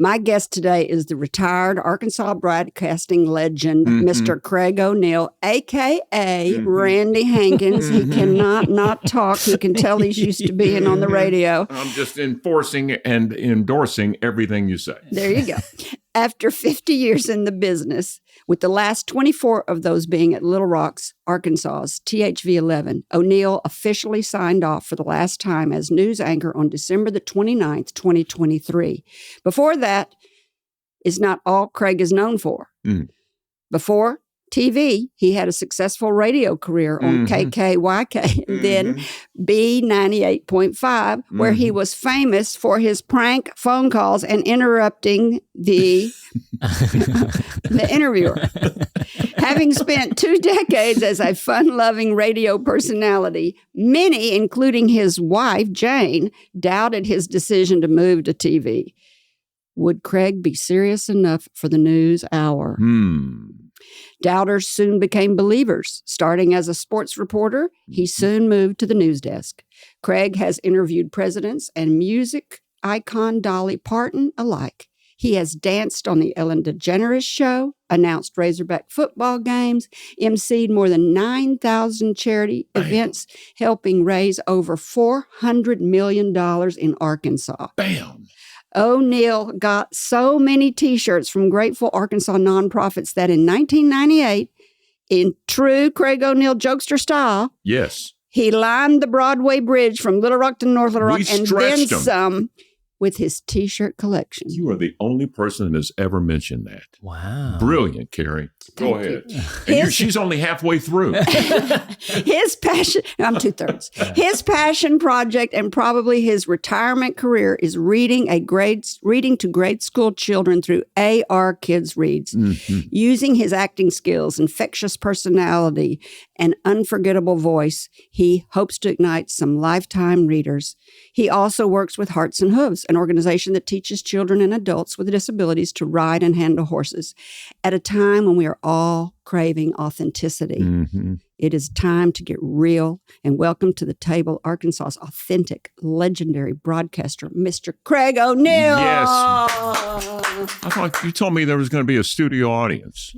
My guest today is the retired Arkansas broadcasting legend, Mr. Craig O'Neill, a.k.a. Randy Hankins. He cannot not talk. You can tell he's used to being on the radio. I'm just enforcing and endorsing everything you say. There you go. After 50 years in the business, with the last 24 of those being at Little Rock's, Arkansas's THV 11, O'Neill officially signed off for the last time as news anchor on December the 29th, 2023. Before that is not all Craig is known for. Before TV, he had a successful radio career on KKYK, then B98.5, where he was famous for his prank phone calls and interrupting the interviewer. Having spent 2 decades as a fun-loving radio personality, many, including his wife, Jane, doubted his decision to move to TV. Would Craig be serious enough for the news hour? Doubters soon became believers. Starting as a sports reporter, he soon moved to the news desk. Craig has interviewed presidents and music icon Dolly Parton alike. He has danced on the Ellen DeGeneres show, announced Razorback football games, emceed more than 9,000 charity events, helping raise over $400 million in Arkansas. Bam! O'Neill got so many T-shirts from grateful Arkansas nonprofits that in 1998, in true Craig O'Neill jokester style, yes, he lined the Broadway bridge from Little Rock to North Little Rock and then some with his T-shirt collection. You are the only person that has ever mentioned that. Wow. Brilliant, Kerry. Go ahead. And she's only halfway through. His passion, I'm 2/3. His passion project and probably his retirement career is reading to grade school children through AR Kids Reads. Using his acting skills, infectious personality, and unforgettable voice, he hopes to ignite some lifetime readers. He also works with Hearts and Hooves, an organization that teaches children and adults with disabilities to ride and handle horses. At a time when we are all craving authenticity, it is time to get real and welcome to the table Arkansas's authentic, legendary broadcaster, Mr. Craig O'Neill. Yes. I thought you told me there was going to be a studio audience.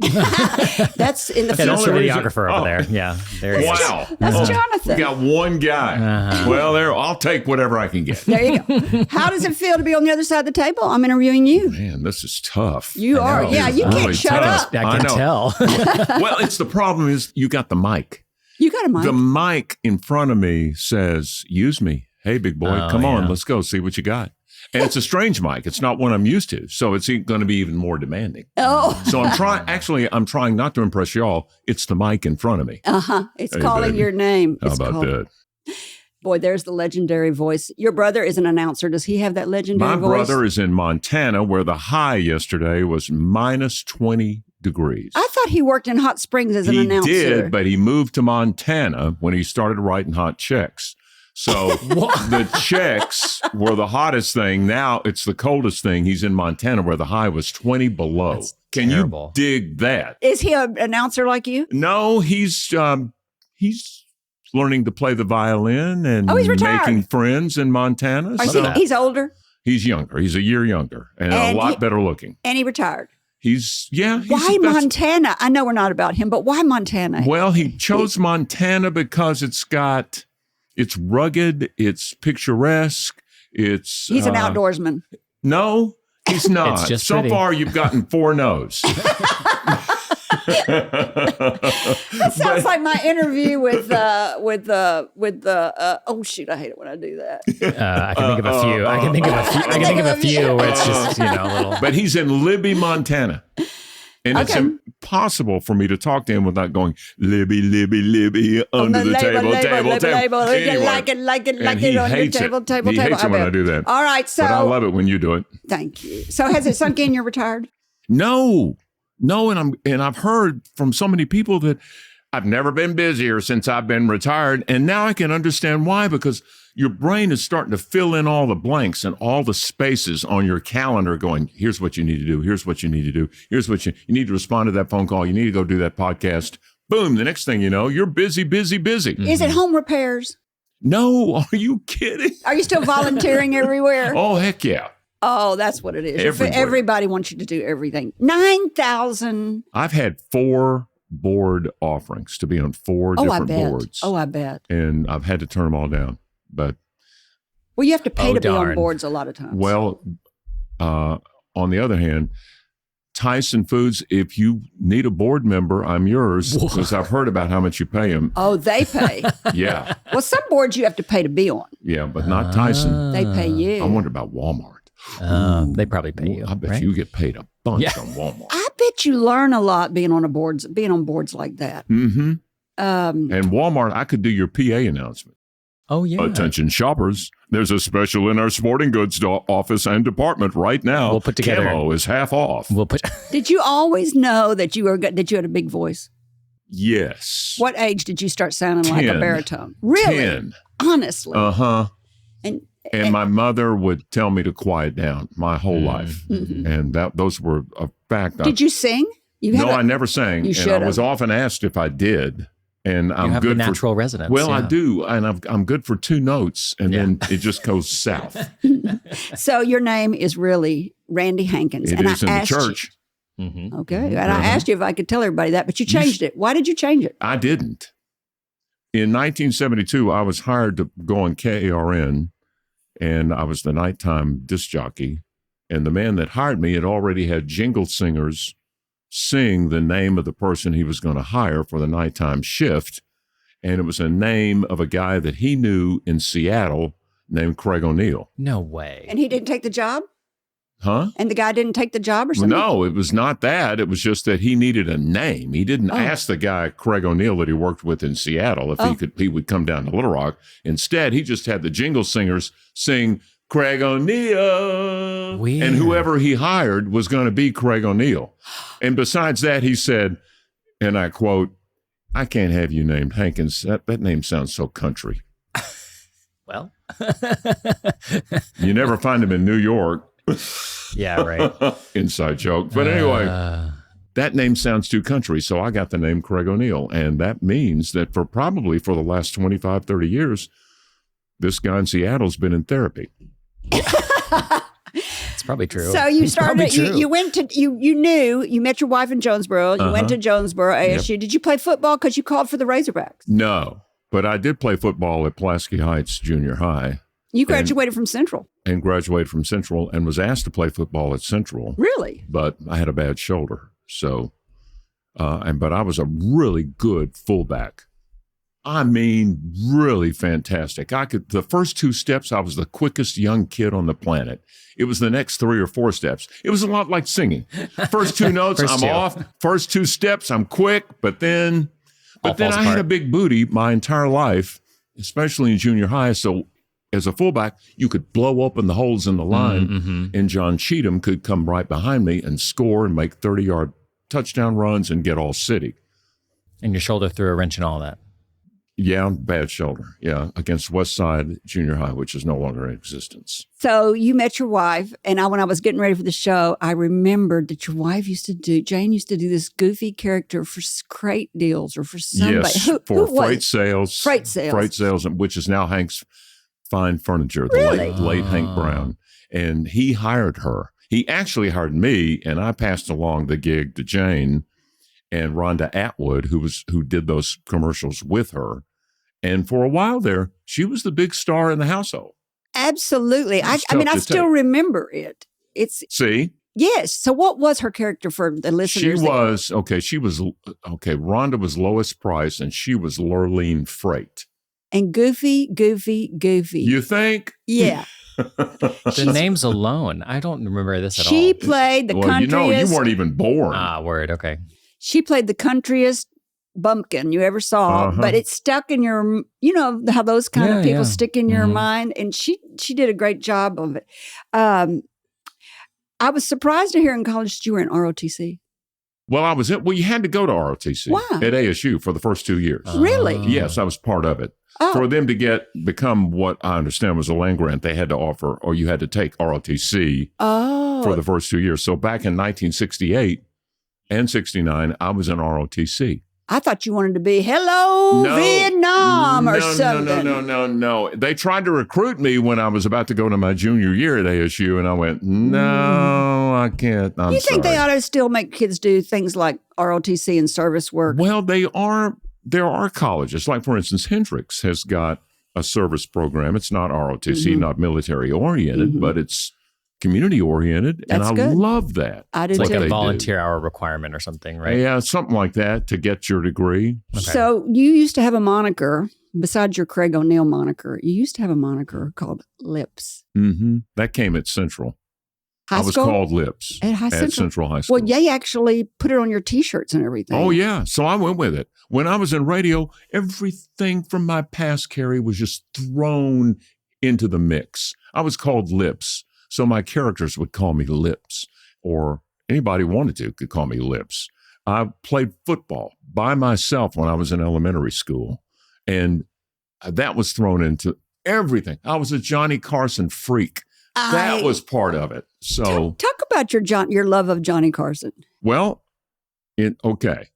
That's in the future. That's the videographer over there. Yeah, there he is. Wow. That's Jonathan. We got one guy. Well, I'll take whatever I can get. There you go. How does it feel to be on the other side of the table? I'm interviewing you. Man, this is tough. You are. Yeah, you can't really shut tough. up. I can tell. Well, it's the problem is you got the mic. You got a mic. The mic in front of me says, use me. Hey, big boy, come on, let's go see what you got. And it's a strange mic. It's not one I'm used to. So it's going to be even more demanding. Oh. So I'm trying not to impress y'all. It's the mic in front of me. It's calling your name. How about that? Boy, there's the legendary voice. Your brother is an announcer. Does he have that legendary voice? My brother is in Montana, where the high yesterday was minus 20 degrees. I thought he worked in Hot Springs as an announcer. He did, but he moved to Montana when he started writing hot checks. So the checks were the hottest thing. Now it's the coldest thing. He's in Montana where the high was 20 below. That's Can terrible. you dig that? Is he an announcer like you? No, he's learning to play the violin and he's retired. making friends in Montana. He's older? He's younger. He's a year younger and a lot better looking. And he retired. Why Montana? I know we're not about him, but why Montana? Well, he chose Montana because it's rugged, it's picturesque, he's an outdoorsman. No, he's not. It's just so pretty. far, you've gotten 4 no's. That sounds like my interview with I hate it when I do that. I can think of a few. I can think of a few where it's just, a little. But he's in Libby, Montana. And it's impossible for me to talk to him without going, Libby, under the table. Anyway, like it, and he hates it. He hates it when I do that. All right, so. But I love it when you do it. Thank you. So has it sunk in you're retired? No, and I've heard from so many people that I've never been busier since I've been retired. And now I can understand why, because your brain is starting to fill in all the blanks and all the spaces on your calendar going, here's what you need to do. Here's what you need to do. Here's what you need to respond to that phone call. You need to go do that podcast. Boom. The next thing you know, you're busy. Is it home repairs? No. Are you kidding? Are you still volunteering everywhere? Oh, heck yeah. Oh, that's what it is. Everywhere. Everybody wants you to do everything. 9,000. I've had 4 board offerings to be on 4 different boards. Oh, I bet. And I've had to turn them all down. But Well, you have to pay to be on darn. boards a lot of times. well, on the other hand, Tyson Foods, if you need a board member, I'm yours because I've heard about how much you pay them. Oh, they pay. Yeah. Well, some boards you have to pay to be on. Yeah, but not Tyson. They pay you. I wonder about Walmart. They probably pay you. I bet right? you get paid a bunch Yeah. on Walmart. I bet you learn a lot being on boards like that. Mm-hmm. And Walmart, I could do your PA announcement. Oh, yeah. Attention shoppers, there's a special in our sporting goods office and department right now. We'll put together- Camo is half off. We'll put. Did you always know that you had a big voice? Yes. What age did you start sounding like a 10. baritone? Really? 10. Honestly. Uh-huh. And my mother would tell me to quiet down my whole life. Mhm. And those were a fact. Did you sing? I never sang. You and should I was have. often asked if I did. And You I'm have good the for natural resonance. Well, yeah. I do, and I'm good for 2 notes, and Yeah. then it just goes south. So your name is really Randy Hankins. It and is I in the asked you- church. Mhm. Okay. And I asked you if I could tell everybody that, but you changed it. Why did you change it? I didn't. In 1972, I was hired to go on KARN, and I was the nighttime disc jockey. And the man that hired me had already had jingle singers sing the name of the person he was going to hire for the nighttime shift. And it was a name of a guy that he knew in Seattle named Craig O'Neill. No way. And he didn't take the job? Huh? And the guy didn't take the job or something? No, it was not that. It was just that he needed a name. He didn't ask the guy, Craig O'Neill, that he worked with in Seattle, if he would come down to Little Rock. Instead, he just had the jingle singers sing Craig O'Neill. Weird. And whoever he hired was going to be Craig O'Neill. And besides that, he said, and I quote, "I can't have you named Hankins. That name sounds so country." Well. You never find him in New York. Yeah, right. Inside joke. But anyway, that name sounds too country. So I got the name Craig O'Neill. And that means that for the last 25, 30 years, this guy in Seattle's been in therapy. It's probably true. So you It's probably started, true. you went to, you met your wife in Jonesboro. You went to Jonesboro ASU. Did you play football? Because you called for the Razorbacks. No, but I did play football at Pulaski Heights Junior High You graduated from Central. and graduated from Central and was asked to play football at Central. Really? But I had a bad shoulder. So, but I was a really good fullback. I mean, really fantastic. The first 2 steps, I was the quickest young kid on the planet. It was the next 3 or 4 steps. It was a lot like singing. First 2 notes, First I'm 2. off. First 2 steps, I'm quick. But then All falls I had apart. a big booty my entire life, especially in junior high. So as a fullback, you could blow open the holes in the line, Mm-hmm. and John Cheatham could come right behind me and score and make 30-yard touchdown runs and get all city. And your shoulder threw a wrench and all that. Yeah, bad shoulder. Yeah, against West Side Junior High, which is no longer in existence. So you met your wife, and when I was getting ready for the show, I remembered that your wife Jane used to do this goofy character for crate deals or for somebody. Yes, Who for was freight it? sales. Freight sales. Freight sales, which is now Hank's Fine Furniture, the Really? late Hank Brown. And he hired her. He actually hired me, and I passed along the gig to Jane and Rhonda Atwood, who did those commercials with her. And for a while there, she was the big star in the household. Absolutely. I It's mean, tough I to still take. remember it. See? Yes. So what was her character for the listeners? Rhonda was Lois Price, and she was Lurleen Freight. And goofy. You think? Yeah. The names alone. I don't remember this at all. She played the Well, countryest. you weren't even born. Word. Okay. She played the countryest bumpkin you ever saw, Uh-huh. but it stuck in your, how those kind of Yeah, people yeah. stick in your Mhm. mind. And she did a great job of it. I was surprised to hear in college that you were in ROTC. Well, you had to go to ROTC Why? at ASU for the first 2 years. Really? Yes, I was part of it. Oh, For them to become what I understand was a land grant, they had to offer, or you had to take ROTC for the first 2 years. So back in 1968 and 69, I was in ROTC. I thought you wanted to be Vietnam or something. No. They tried to recruit me when I was about to go to my junior year at ASU, and I went, no, I can't. I'm You think sorry. they ought to still make kids do things like ROTC and service work? Well, there are colleges. Like, for instance, Hendrix has got a service program. It's not ROTC, not military oriented, but it's community oriented. That's and I good. love that. I do It's like too. a volunteer hour requirement or something, right? Yeah, something like that to get your degree. Okay. So you used to have a moniker, besides your Craig O'Neill moniker, you used to have a moniker called Lips. Mm-hmm. That came at Central. High I was school? called Lips At Central High School. Well, they actually put it on your T-shirts and everything. Oh, yeah. So I went with it. When I was in radio, everything from my past, Kerry, was just thrown into the mix. I was called Lips. So my characters would call me Lips, or anybody wanted to could call me Lips. I played football by myself when I was in elementary school, and that was thrown into everything. I was a Johnny Carson freak. That was part of it. So talk about your love of Johnny Carson. well, okay.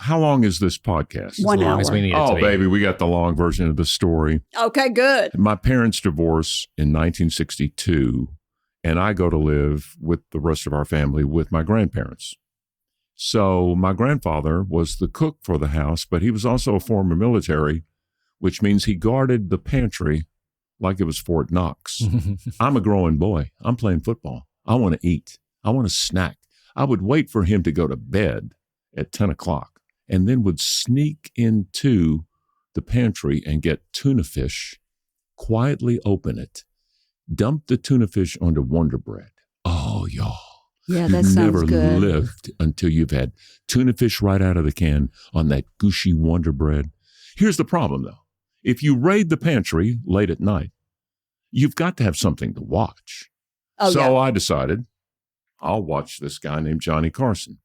How long is this podcast? 1 As long hour. as we need it to Oh, be. baby, we got the long version of the story. Okay, good. My parents divorced in 1962, and I go to live with the rest of our family with my grandparents. So my grandfather was the cook for the house, but he was also a former military, which means he guarded the pantry like it was Fort Knox. I'm a growing boy. I'm playing football. I want to eat. I want to snack. I would wait for him to go to bed at 10 o'clock and then would sneak into the pantry and get tuna fish, quietly open it, dump the tuna fish onto Wonder Bread. Oh, y'all. Yeah, that You've sounds never good. lived until you've had tuna fish right out of the can on that gushy Wonder Bread. Here's the problem, though. If you raid the pantry late at night, you've got to have something to watch. Oh, So yeah. I decided I'll watch this guy named Johnny Carson.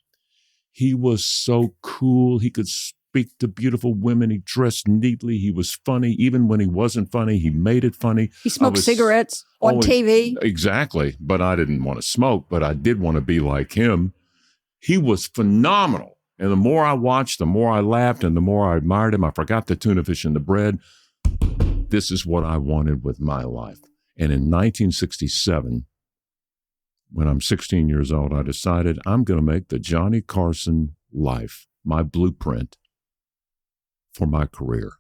He was so cool. He could speak to beautiful women. He dressed neatly. He was funny. Even when he wasn't funny, he made it funny. He smoked I was cigarettes on always- TV. Exactly. But I didn't want to smoke, but I did want to be like him. He was phenomenal. And the more I watched, the more I laughed, and the more I admired him. I forgot the tuna fish and the bread. This is what I wanted with my life. And in 1967, when I'm 16 years old, I decided I'm going to make the Johnny Carson life my blueprint for my career.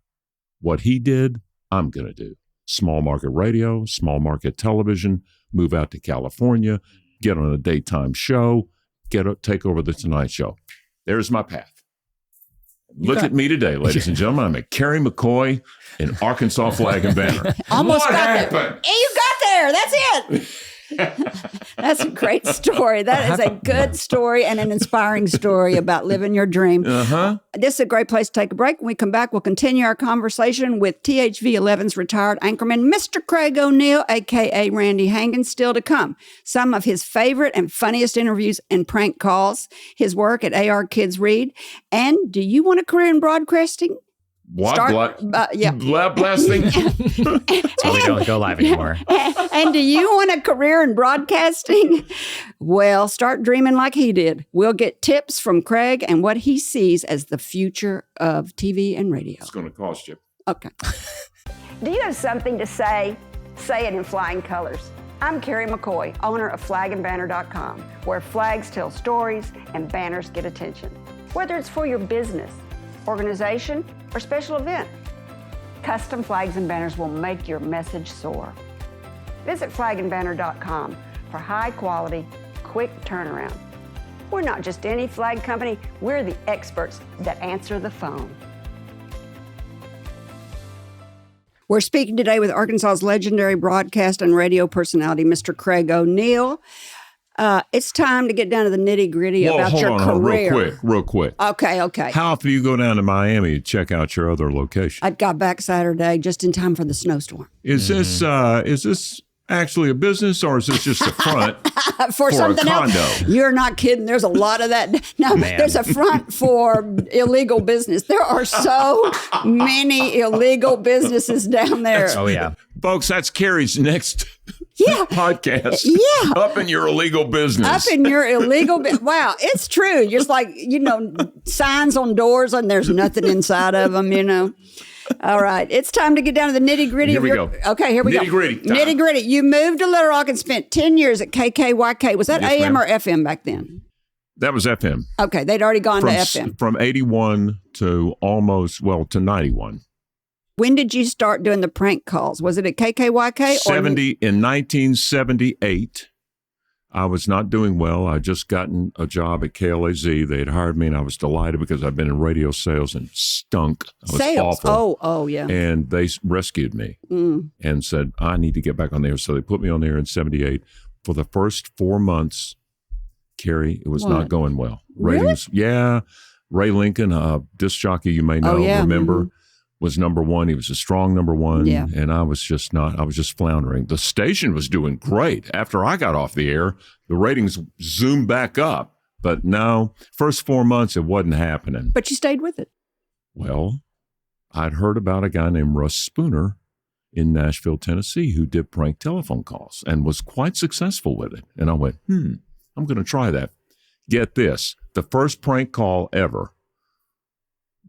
What he did, I'm going to do. Small market radio, small market television, move out to California, get on a daytime show, take over the Tonight Show. There's my path. Look at me today, ladies and gentlemen. I'm at Kerry, McCoy in Arkansas Flag and Banner. Almost What got there. happened? Hey, you got there. That's it. That's a great story. That is a good story and an inspiring story about living your dream. Uh-huh. This is a great place to take a break. When we come back, we'll continue our conversation with THV 11's retired anchorman, Mr. Craig O'Neill, a.k.a. Randy Hankins, still to come. Some of his favorite and funniest interviews and prank calls, his work at AR Kids Read, and do you want a career in broadcasting? What? Yeah. Blasting? So we don't go live anymore. And do you want a career in broadcasting? Well, start dreaming like he did. We'll get tips from Craig and what he sees as the future of TV and radio. It's going to cost you. Okay. Do you have something to say? Say it in flying colors. I'm Kerry McCoy, owner of flagandbanner.com, where flags tell stories and banners get attention. Whether it's for your business, organization, or special event, custom flags and banners will make your message soar. Visit flagandbanner.com for high quality, quick turnaround. We're not just any flag company, we're the experts that answer the phone. We're speaking today with Arkansas's legendary broadcast and radio personality, Mr. Craig O'Neill. It's time to get down to the nitty-gritty about your career. Real quick. Okay. How often do you go down to Miami to check out your other location? I got back Saturday just in time for the snowstorm. Is this actually a business, or is this just a front for something a condo? else? You're not kidding. There's a lot of that. No, Man. There's a front for illegal business. There are so many illegal businesses down there. Oh, yeah. Folks, that's Kerry's next podcast. Yeah. Up in your illegal business. Up in your illegal wow, it's true. Just like, signs on doors and there's nothing inside of them, All right. It's time to get down to the nitty gritty. Here we go. Okay, here we go. Nitty gritty. Nitty gritty. You moved to Little Rock and spent 10 years at KKYK. Was that Yes, AM ma'am. or FM back then? That was FM. Okay, they'd already gone to FM. From 81 to to 91. When did you start doing the prank calls? Was it at KKYK? In 1978, I was not doing well. I just gotten a job at KLAZ. They had hired me, and I was delighted because I'd been in radio sales and stunk. I was Sales? awful. Oh, yeah. And they rescued me and said, I need to get back on the air. So they put me on the air in 78. For the first 4 months, Kerry, it was not going well. Ratings, yeah. Ray Lincoln, a disc jockey you may know, remember, was number one. He was a strong number one. Yeah. And I was just floundering. The station was doing great. After I got off the air, the ratings zoomed back up. But no, first 4 months, it wasn't happening. But you stayed with it. Well, I'd heard about a guy named Russ Spooner in Nashville, Tennessee, who did prank telephone calls and was quite successful with it. And I went, I'm going to try that. Get this. The first prank call ever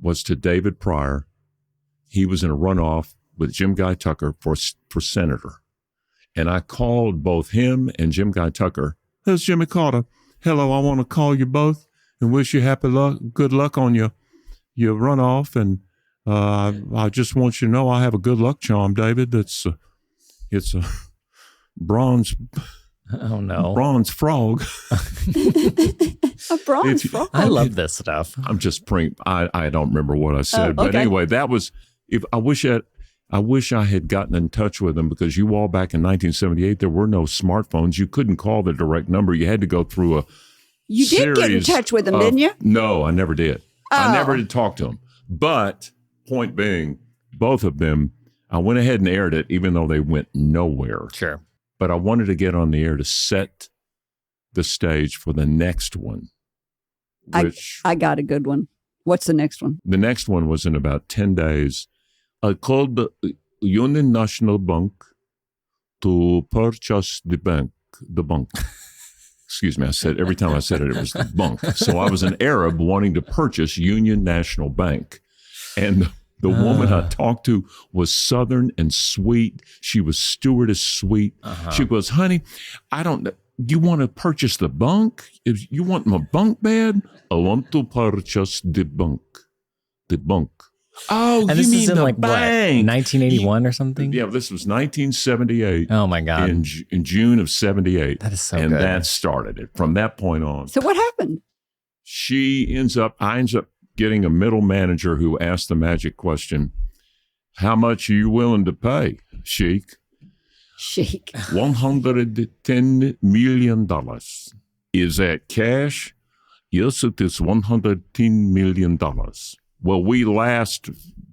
was to David Pryor. He was in a runoff with Jim Guy Tucker for senator. And I called both him and Jim Guy Tucker. There's Jimmy Carter. Hello, I want to call you both and wish you happy luck, good luck on your runoff. And I just want you to know I have a good luck charm, David. It's a bronze... Oh, no. Bronze frog. A bronze frog? I love this stuff. I'm just I don't remember what I said. But okay. anyway, that was, I wish I had gotten in touch with them, because you all back in 1978, there were no smartphones. You couldn't call the direct number. You had to go through You did get in touch with them, didn't you? No, I never did. Oh. I never did talk to them. But point being, both of them, I went ahead and aired it, even though they went nowhere. Sure. But I wanted to get on the air to set the stage for the next one. Which I got a good one. What's the next one? The next one was in about 10 days. I called the Union National Bank to purchase the bank. Excuse me, every time I said it was the bank. So I was an Arab wanting to purchase Union National Bank. And the woman I talked to was Southern and sweet. She was stewardess sweet. She goes, honey, I don't, you want to purchase the bunk? If you want my bunk bed? I want to purchase the bunk. The bunk. Oh, and you this mean is in the like bank. What, 1981 or something? Yeah, this was 1978. Oh my God. In June of 78. That is so and good. that started it. From that point on. So what happened? I ends up getting a middle manager who asked the magic question, how much are you willing to pay, Sheik? Sheik. $110 million. Is that cash? Yes, it is $110 million. Well, we last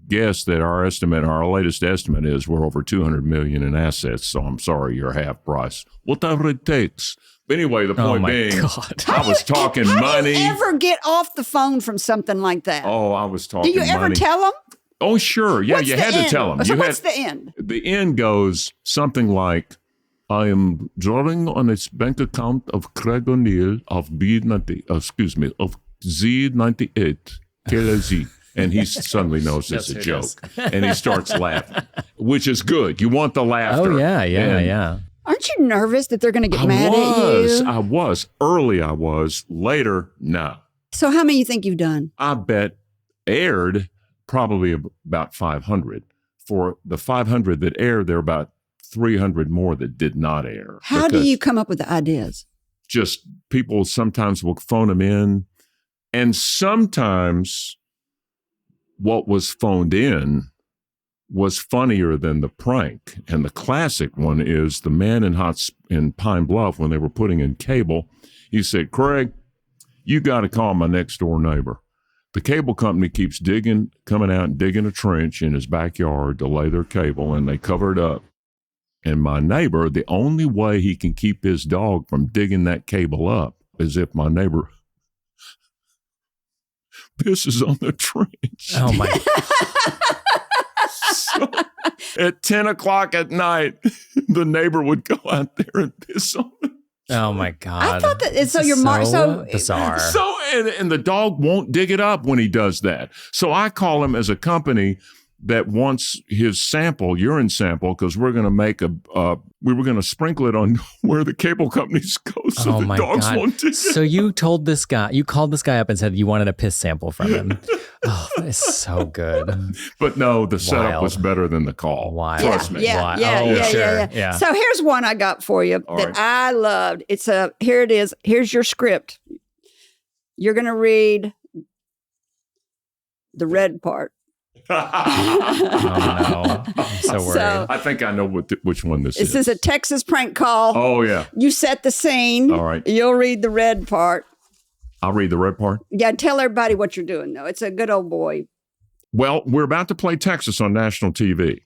guessed that our latest estimate is we're over $200 million in assets, so I'm sorry, you're half price. Whatever it takes. But anyway, the point being, God. I was talking money. How do you ever get off the phone from something like that? Oh, I was talking Do you money. ever tell them? Oh, sure. Yeah, What's you the had end? to tell them. So what's the end? The end goes something like, I am drawing on its bank account of Craig O'Neill of of Z98, KLZ. And he suddenly knows it's a joke. And he starts laughing, which is good. You want the laughter. Oh, yeah. Aren't you nervous that they're going to get mad at you? I was. Early I was. Later, no. So how many you think you've done? I bet aired probably about 500. For the 500 that aired, there are about 300 more that did not air. How do you come up with the ideas? Just people sometimes will phone them in. And sometimes what was phoned in was funnier than the prank. And the classic one is the man in Pine Bluff, when they were putting in cable, he said, Craig, you got to call my next door neighbor. The cable company keeps coming out and digging a trench in his backyard to lay their cable, and they cover it up. And my neighbor, the only way he can keep his dog from digging that cable up is if my neighbor pisses on the trench. Oh my. So at 10 o'clock at night, the neighbor would go out there and piss on him. Oh my God. I thought that so your so bizarre. So and the dog won't dig it up when he does that. So I call him as a company that wants his sample, urine sample, because we're going to make we were going to sprinkle it on where the cable companies go so the dogs won't dig it. So you called this guy up and said you wanted a piss sample from him. Oh, that is so good. But no, the setup was better than the call. Wild. Trust me. Yeah. So here's one I got for you that I loved. Here it is. Here's your script. You're going to read the red part. Oh no. I'm so worried. So, I think I know which one this is. This is a Texas prank call. Oh, yeah. You set the scene. All right. You'll read the red part. I'll read the red part. Yeah, tell everybody what you're doing, though. It's a good old boy. Well, we're about to play Texas on national TV.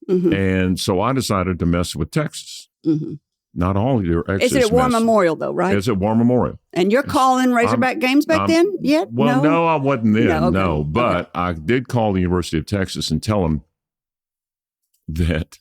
Mm-hmm. And so I decided to mess with Texas. Mm-hmm. Not all of your exes. Is it at War Memorial, though, right? It's at War Memorial. And you're calling Razorback games back then yet? Well, no, I wasn't then, no. But I did call the University of Texas and tell them that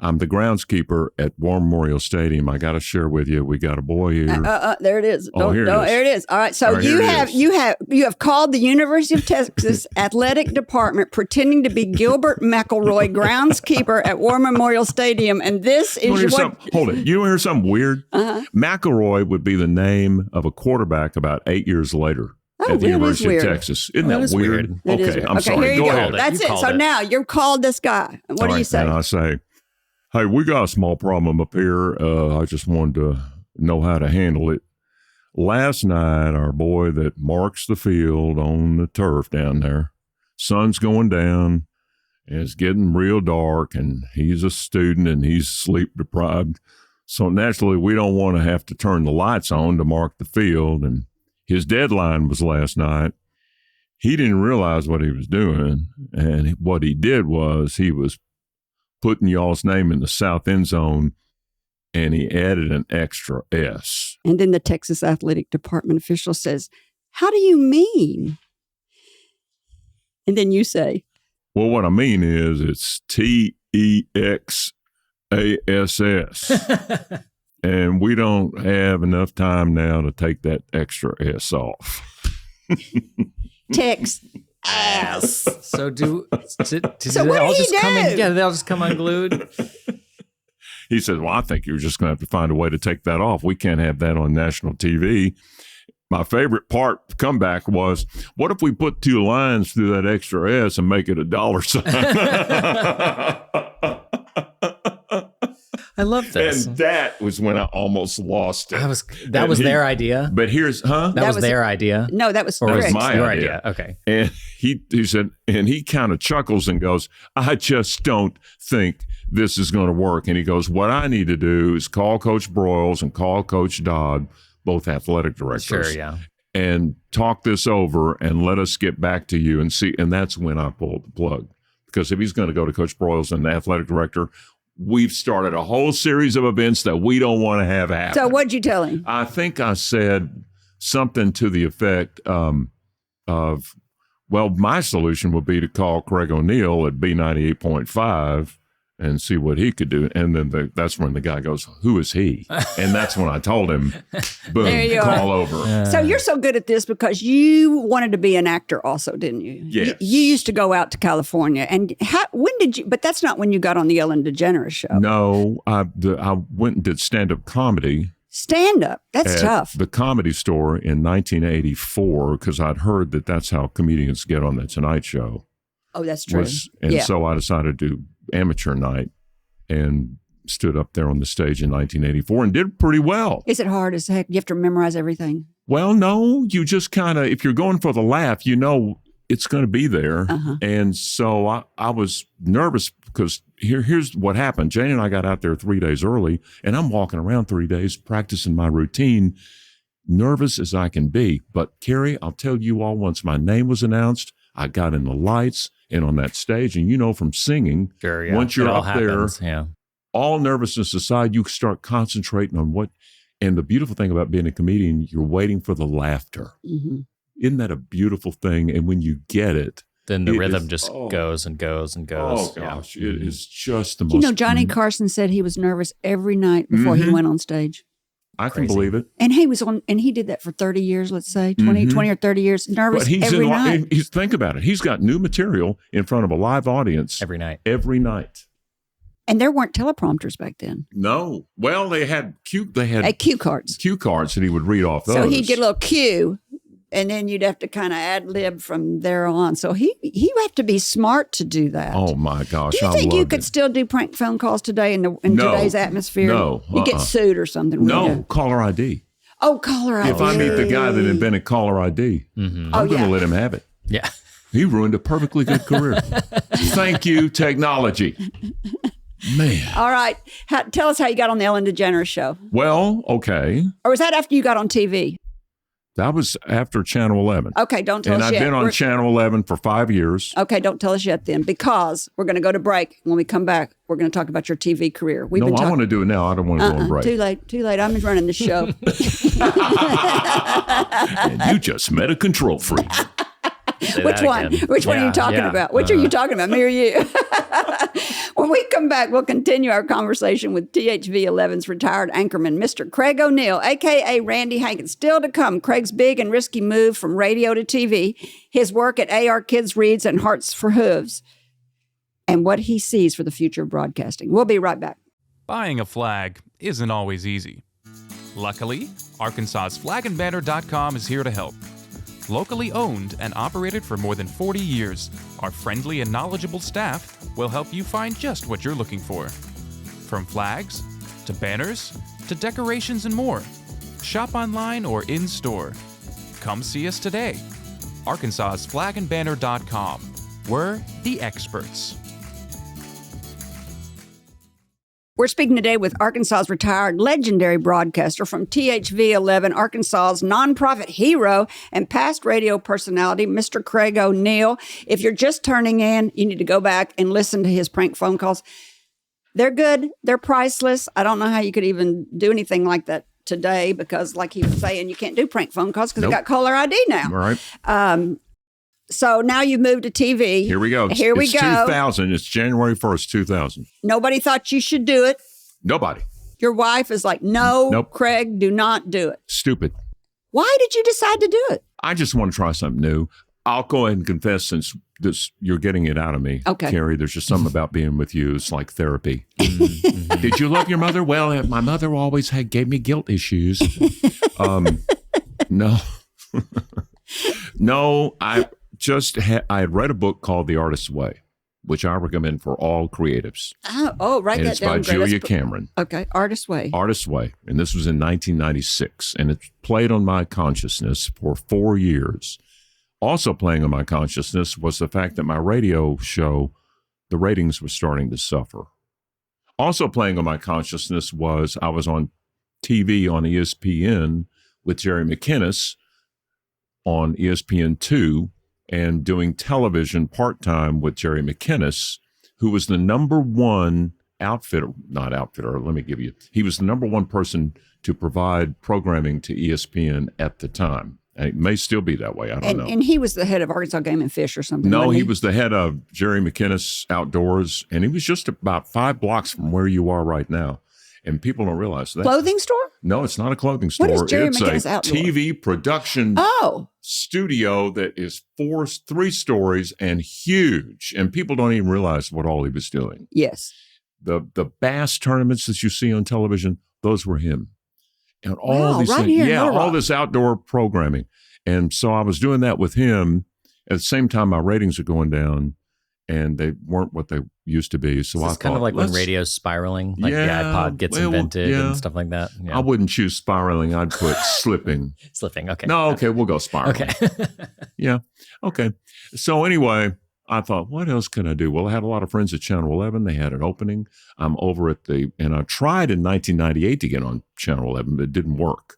I'm the groundskeeper at War Memorial Stadium. I got to share with you. We got a boy here. There it is. Here it is. All right. So you have called the University of Texas Athletic Department pretending to be Gilbert McElroy, groundskeeper at War Memorial Stadium, and this is what. Hold it. You hear something weird? McElroy would be the name of a quarterback about 8 years later. At the University of Texas. Isn't that weird? Okay, I'm sorry. Here you go ahead. That's it. So now you've called this guy. What do you say? And I say, hey, we got a small problem up here. I just wanted to know how to handle it. Last night, our boy that marks the field on the turf down there, sun's going down, and it's getting real dark, and he's a student, and he's sleep deprived. So naturally, we don't want to have to turn the lights on to mark the field, and his deadline was last night. He didn't realize what he was doing, and what he did was he was putting y'all's name in the south end zone, and he added an extra S. And then the Texas Athletic Department official says, how do you mean? And then you say, well, what I mean is it's TEXASS. And we don't have enough time now to take that extra S off. Text ass. So so what did did he do? They all just come unglued. He said, well, I think you're just going to have to find a way to take that off. We can't have that on national TV. My favorite part comeback was, what if we put two lines through that extra S and make it a dollar sign? I love this. And that was when I almost lost it. That was their idea. But here's, That was their idea. No, that was Or Rick's. was my Your idea. Okay. And he said, and he kind of chuckles and goes, I just don't think this is going to work. And he goes, what I need to do is call Coach Broyles and call Coach Dodd, both athletic directors. Sure, yeah. And talk this over and let us get back to you and see. And that's when I pulled the plug. Because if he's going to go to Coach Broyles and the athletic director, we've started a whole series of events that we don't want to have happen. So what'd you tell him? I think I said something to the effect of, well, my solution would be to call Craig O'Neill at B98.5 and see what he could do. And then that's when the guy goes, who is he? And that's when I told him, boom, call over. So you're so good at this because you wanted to be an actor also, didn't you? Yes. You used to go out to California. And when did you, but that's not when you got on the Ellen DeGeneres show. No, I went and did stand-up comedy. Stand up. That's at tough. the Comedy Store in 1984 because I'd heard that that's how comedians get on the Tonight Show. Oh, that's true. So I decided to do amateur night and stood up there on the stage in 1984 and did pretty well. Is it hard as heck? You have to memorize everything? Well, no, you just kind of, if you're going for the laugh, you know it's going to be there. Uh-huh. And so I was nervous because here's what happened. Jane and I got out there 3 days early, and I'm walking around 3 days practicing my routine, nervous as I can be. But Kerry, I'll tell you all, once my name was announced, I got in the lights and on that stage, and you know from singing, sure, yeah. once you're up happens. there, all nervousness aside, you start concentrating on what. And the beautiful thing about being a comedian, you're waiting for the laughter. Mm-hmm. Isn't that a beautiful thing? And when you get it, Then the rhythm just goes and goes and goes. Oh, gosh. Yeah. It is just the most. Johnny Carson said he was nervous every night before he went on stage. I can believe it. And he did that for 30 years, let's say, 20 or 30 years, nervous every night. Think about it. He's got new material in front of a live audience. Every night. And there weren't teleprompters back then. No. Well, they had cue cards. Cue cards that he would read off those. So he'd get a little cue, and then you'd have to kind of ad-lib from there on. So he had to be smart to do that. Oh, my gosh. Do you think you could still do prank phone calls today in today's atmosphere? No. You get sued or something. No, caller ID. Oh, caller ID. If I meet the guy that invented caller ID, I'm going to let him have it. Yeah. He ruined a perfectly good career. Thank you, technology. Man. All right. Tell us how you got on the Ellen DeGeneres show. Well, okay. Or was that after you got on TV? That was after Channel 11. Okay, don't tell us yet. And I've been on Channel 11 for 5 years. Okay, don't tell us yet then, because we're going to go to break. When we come back, we're going to talk about your TV career. I want to do it now. I don't want to go on break. Too late. I'm running the show. And you just met a control freak. Which one? Which one are you talking about? Which are you talking about, me or you? When we come back, we'll continue our conversation with THV11's retired anchorman, Mr. Craig O'Neill, a.k.a. Randy Hankins. Still to come, Craig's big and risky move from radio to TV, his work at AR Kids Reads and Hearts for Hooves, and what he sees for the future of broadcasting. We'll be right back. Buying a flag isn't always easy. Luckily, ArkansasFlagAndBanner.com is here to help. Locally owned and operated for more than 40 years, our friendly and knowledgeable staff will help you find just what you're looking for. From flags, to banners, to decorations and more. Shop online or in-store. Come see us today. ArkansasFlagAndBanner.com. We're the experts. We're speaking today with Arkansas's retired legendary broadcaster from THV11, Arkansas's nonprofit hero and past radio personality, Mr. Craig O'Neill. If you're just turning in, you need to go back and listen to his prank phone calls. They're good. They're priceless. I don't know how you could even do anything like that today because, like he was saying, you can't do prank phone calls because they got caller ID now. All right. So now you've moved to TV. Here we go. It's 2000. It's January 1st, 2000. Nobody thought you should do it. Nobody. Your wife is like, no, nope. Craig, do not do it. Stupid. Why did you decide to do it? I just want to try something new. I'll go ahead and confess, since you're getting it out of me, Kerry, there's just something about being with you. It's like therapy. Did you love your mother? Well, my mother always gave me guilt issues. No. No, I had read a book called The Artist's Way, which I recommend for all creatives. Write and that down. It's by Julia Cameron. Okay, Artist's Way. Artist's Way. And this was in 1996. And it played on my consciousness for 4 years. Also playing on my consciousness was the fact that my radio show, the ratings were starting to suffer. Also playing on my consciousness was I was on TV on ESPN with Jerry McInnes on ESPN2 and doing television part-time with Jerry McInnes, who was the number one he was the number one person to provide programming to ESPN at the time. And it may still be that way. I don't know. And he was the head of Arkansas Game and Fish or something. No, he was the head of Jerry McInnes Outdoors, and he was just about 5 blocks from where you are right now. And people don't realize that. Clothing store? No, it's not a clothing store. What is Jerry it's McInnes a Outdoor? TV production studio that is 3 stories and huge. And people don't even realize what all he was doing. Yes. The bass tournaments that you see on television, those were him. And all these things. Yeah, all this outdoor programming. And so I was doing that with him. At the same time, my ratings are going down. And they weren't what they used to be. So it's kind of like when radio's spiraling, like the iPod gets invented and stuff like that. Yeah. I wouldn't choose spiraling. I'd put slipping. Slipping, okay. No, okay, we'll go spiraling. Okay. Yeah, okay. So anyway, I thought, what else can I do? Well, I had a lot of friends at Channel 11. They had an opening. I'm over at and I tried in 1998 to get on Channel 11, but it didn't work.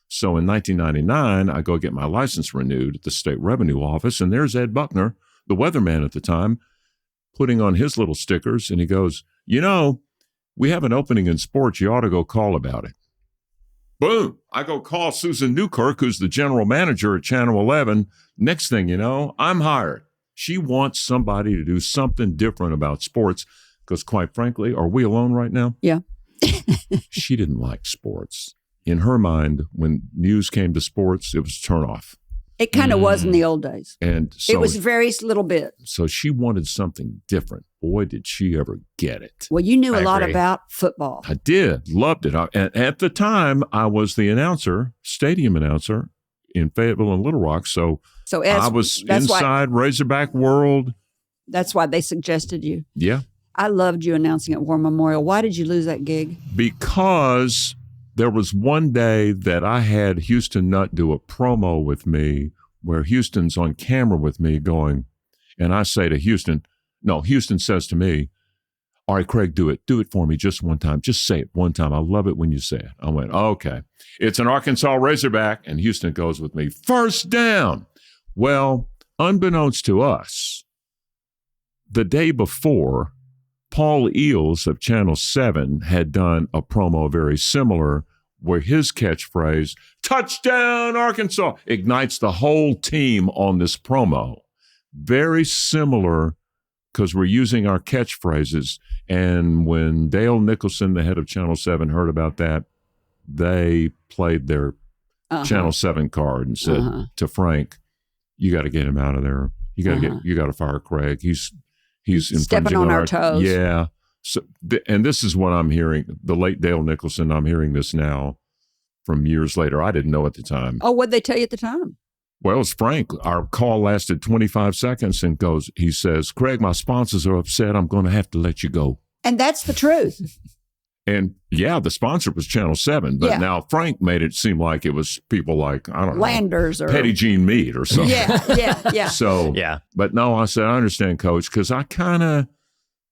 So in 1999, I go get my license renewed at the State Revenue Office, and there's Ed Buckner, the weatherman at the time, putting on his little stickers, and he goes, we have an opening in sports. You ought to go call about it. Boom. I go call Susan Newkirk, who's the general manager at Channel 11. Next thing you know, I'm hired. She wants somebody to do something different about sports because, quite frankly, are we alone right now? Yeah. She didn't like sports. In her mind, when news came to sports, it was turnoff. It kind of was in the old days. And so It was very little bit. So she wanted something different. Boy, did she ever get it. Well, you knew a I lot agree. about football. I did. Loved it. And at the time, I was the announcer, stadium announcer in Fayetteville and Little Rock. So So I was that's why inside Razorback world. that's why they suggested you. Yeah. I loved you announcing at War Memorial. Why did you lose that gig? Because there was one day that I had Houston Nutt do a promo with me where Houston's on camera with me going, and I say to Houston says to me, all right, Craig, do it for me just one time. Just say it one time. I love it when you say it. I went, okay. It's an Arkansas Razorback. And Houston goes with me, first down. Well, unbeknownst to us, the day before, Paul Eels of Channel 7 had done a promo very similar where his catchphrase, touchdown Arkansas, ignites the whole team on this promo. Very similar because we're using our catchphrases. And when Dale Nicholson, the head of Channel 7, heard about that, they played their Channel 7 card and said to Frank, you got to get him out of there. You got to fire Craig. He's stepping on our toes. Yeah. So, and this is what I'm hearing. The late Dale Nicholson, I'm hearing this now from years later. I didn't know at the time. Oh, what'd they tell you at the time? Well, it was Frank. Our call lasted 25 seconds and he says, Craig, my sponsors are upset. I'm going to have to let you go. And that's the truth. And yeah, the sponsor was Channel 7, but now Frank made it seem like it was people like, I don't know, Landers or Petty Jean Meade or something. Yeah. So, but no, I said, I understand, Coach, because I kind of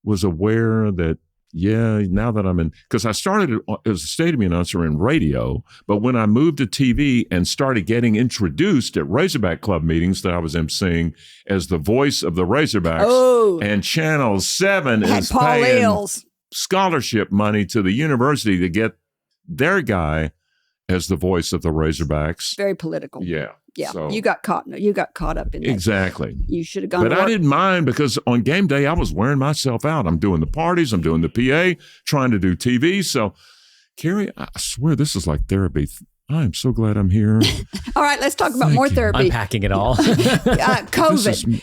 was aware that, now that I'm in, because I started as a stadium announcer in radio, but when I moved to TV and started getting introduced at Razorback Club meetings that I was emceeing as the voice of the Razorbacks, and Channel 7 is Paul paying Eels scholarship money to the university to get their guy as the voice of the Razorbacks. Very political. Yeah. So, you got caught up in that. Exactly. You should have gone. But I didn't mind because on game day I was wearing myself out. I'm doing the parties, I'm doing the PA, trying to do TV. So, Kerry, I swear this is like therapy. I am so glad I'm here. All right, let's talk about more therapy. Unpacking it all. COVID.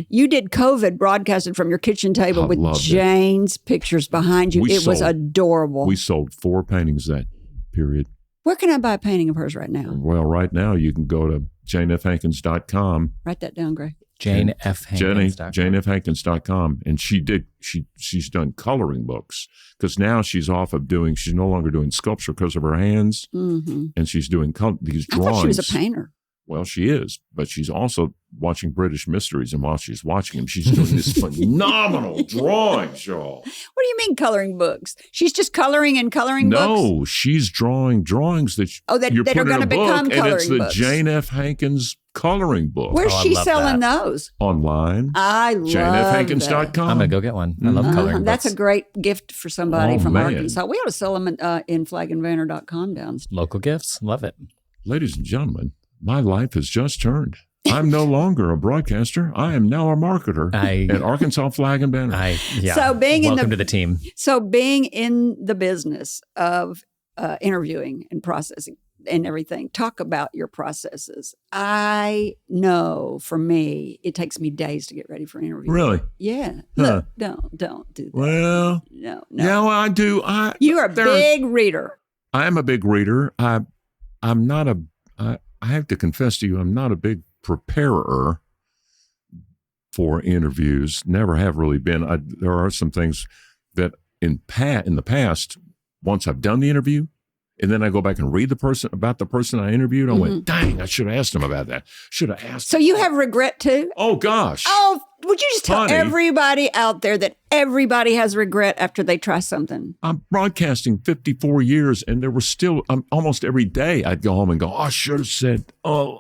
You did COVID broadcasted from your kitchen table with Jane's pictures behind you. It was adorable. We sold 4 paintings that period. Where can I buy a painting of hers right now? Well, right now you can go to janefhankins.com. Write that down, Gray. janefhankins.com. And she's done coloring books because now she's no longer doing sculpture because of her hands. Mm-hmm. And she's doing these drawings. I thought she was a painter. Well, she is, but she's also watching British Mysteries. And while she's watching them, she's doing this phenomenal drawings, y'all. What do you mean coloring books? She's just coloring and coloring books? No, she's drawing drawings that that are going to become coloring books. And it's the Jane F. Hankins coloring book. Where's she selling those? Online. I love janefhankins.com. I'm going to go get one. I love coloring books. That's a great gift for somebody from Arkansas. We ought to sell them in flagandbanner.com down. Local gifts. Love it. Ladies and gentlemen, my life has just turned. I'm no longer a broadcaster. I am now a marketer at Arkansas Flag and Banner. So welcome to the team. So being in the business of interviewing and processing and everything, talk about your processes. I know for me, it takes me days to get ready for an interview. Really? Yeah. Look, don't do that. Well, no. Yeah, well, I do. You are a big reader. I am a big reader. I'm not I have to confess to you, I'm not a big preparer for interviews. Never have really been. There are some things that in the past, once I've done the interview, and then I go back and read about the person I interviewed, I went, dang, I should have asked him about that. Should have asked So him. you have regret too? Oh, gosh. Oh, would you just tell everybody out there that everybody has regret after they try something? I'm broadcasting 54 years, and there was still almost every day I'd go home and go, I should have said, I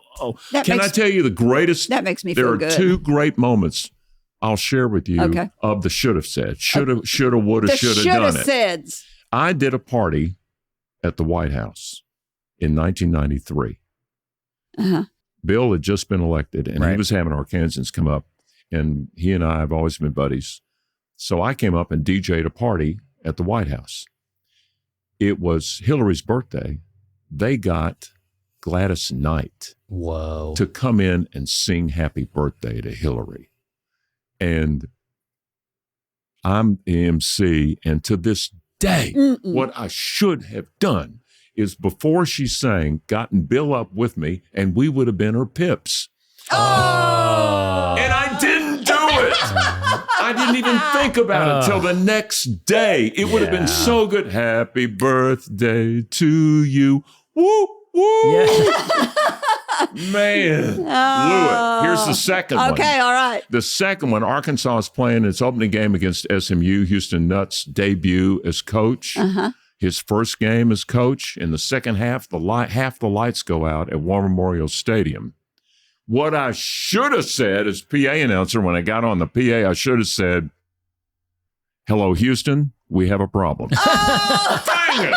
tell you the greatest? That makes me feel good. There are 2 great moments I'll share with you of the should have said. Should have, would have, should have done it. The should have saids. I did a party at the White House in 1993. Bill had just been elected, and he was having Arkansans come up. and he and I have always been buddies. So I came up and DJ'd a party at the White House. It was Hillary's birthday. They got Gladys Knight Whoa. to come in and sing happy birthday to Hillary. And I'm the MC, and to this day, what I should have done is before she sang, gotten Bill up with me, and we would have been her pips. Oh. And I didn't do it. I didn't even think about it till the next day. It would have been so good. Happy birthday to you. Woo, woo. Yeah. Man, blew it. Here's the second one. Okay, all right. The second one, Arkansas is playing its opening game against SMU, Houston Nutt's debut as coach. His first game as coach. In the second half, half the lights go out at War Memorial Stadium. What I should have said as PA announcer when I got on the PA, I should have said, "Hello, Houston, we have a problem." Dang it!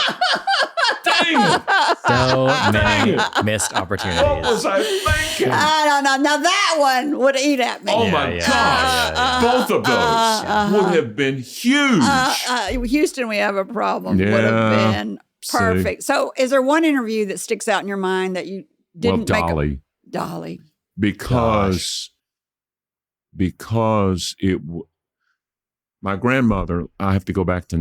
Dang it! So many missed opportunities. What was I thinking? I don't know. Now that one would eat at me. Oh my gosh. Both of those would have been huge. Houston, we have a problem. Would have been perfect. So is there one interview that sticks out in your mind that you didn't make? Dolly. Because my grandmother, I have to go back to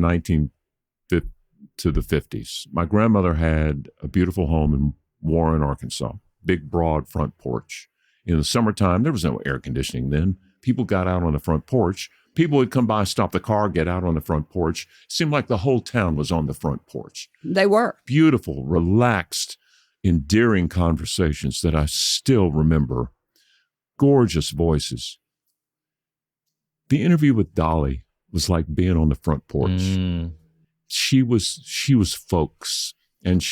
the 50s. My grandmother had a beautiful home in Warren, Arkansas, big, broad front porch. In the summertime, there was no air conditioning then. People got out on the front porch. People would come by, stop the car, get out on the front porch. It seemed like the whole town was on the front porch. They were. Beautiful, relaxed, endearing conversations that I still remember. Gorgeous voices. The interview with Dolly was like being on the front porch. She was folks, and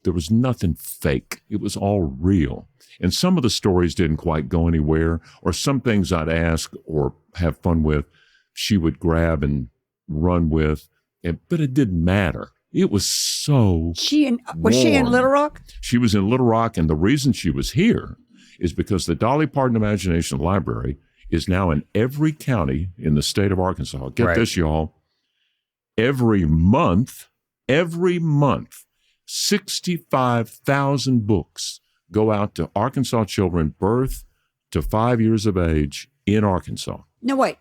there was nothing fake. It was all real. And some of the stories didn't quite go anywhere, or some things I'd ask or have fun with, she would grab and run with, but it didn't matter. It was so Was she in Little Rock? She was in Little Rock, and the reason she was here is because the Dolly Parton Imagination Library is now in every county in the state of Arkansas. Get this, y'all. Every month, 65,000 books go out to Arkansas children birth to 5 years of age in Arkansas. No, wait.